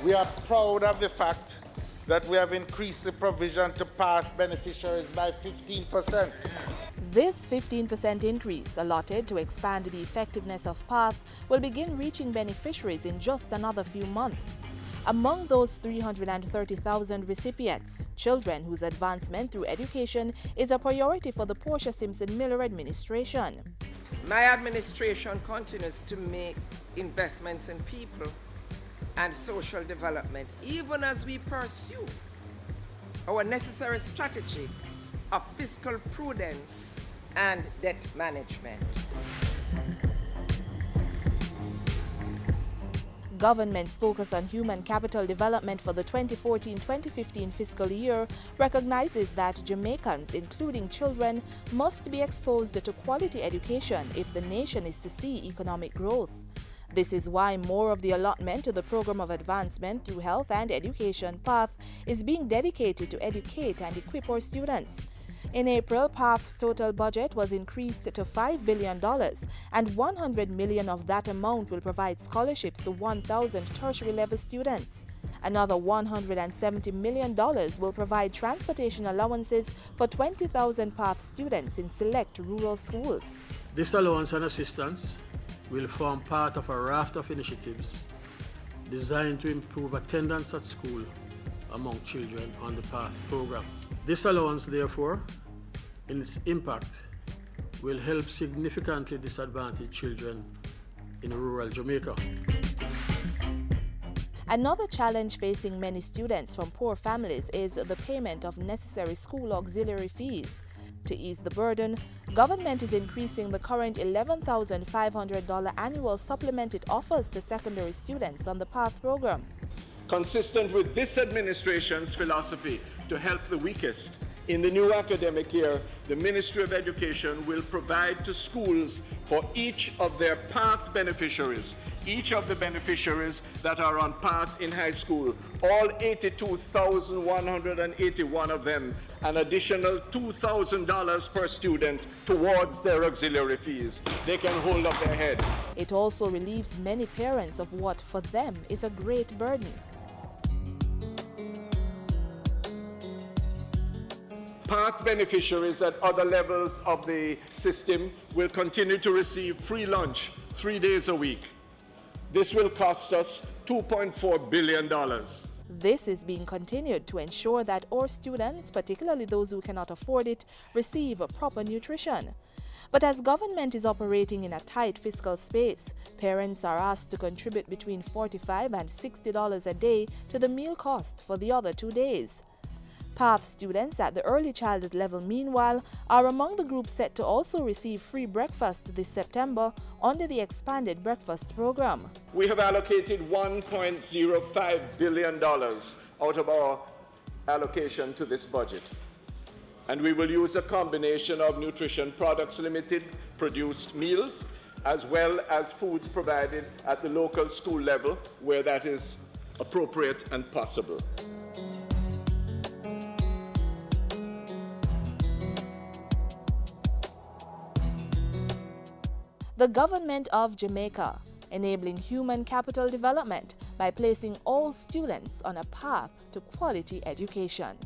We are proud of the fact that we have increased the provision to PATH beneficiaries by 15%. This 15% increase, allotted to expand the effectiveness of PATH, will begin reaching beneficiaries in just another few months. Among those 330,000 recipients, children whose advancement through education is a priority for the Portia Simpson Miller administration. My administration continues to make investments in people and social development, even as we pursue our necessary strategy of fiscal prudence and debt management. Government's focus on human capital development for the 2014-2015 fiscal year recognizes that Jamaicans, including children, must be exposed to quality education if the nation is to see economic growth. This is why more of the allotment to the Program of Advancement through Health and Education, PATH, is being dedicated to educate and equip our students. In April, PATH's total budget was increased to $5 billion, and $100 million of that amount will provide scholarships to 1,000 tertiary-level students. Another $170 million will provide transportation allowances for 20,000 PATH students in select rural schools. This allowance and assistance will form part of a raft of initiatives designed to improve attendance at school among children on the PATH program. This allowance, therefore, in its impact, will help significantly disadvantaged children in rural Jamaica. Another challenge facing many students from poor families is the payment of necessary school auxiliary fees. To ease the burden, government is increasing the current $11,500 annual supplement it offers to secondary students on the PATH program. Consistent with this administration's philosophy to help the weakest, in the new academic year, the Ministry of Education will provide to schools for each of their PATH beneficiaries, each of the beneficiaries that are on PATH in high school, all 82,181 of them, an additional $2,000 per student towards their auxiliary fees. They can hold up their head. It also relieves many parents of what, for them, is a great burden. PATH beneficiaries at other levels of the system will continue to receive free lunch 3 days a week. This will cost us $2.4 billion. This is being continued to ensure that our students, particularly those who cannot afford it, receive proper nutrition. But as government is operating in a tight fiscal space, parents are asked to contribute between $45 and $60 a day to the meal cost for the other 2 days. PATH students at the early childhood level, meanwhile, are among the groups set to also receive free breakfast this September under the expanded breakfast program. We have allocated $1.05 billion out of our allocation to this budget. And we will use a combination of Nutrition Products Limited produced meals, as well as foods provided at the local school level where that is appropriate and possible. The government of Jamaica, enabling human capital development by placing all students on a path to quality education.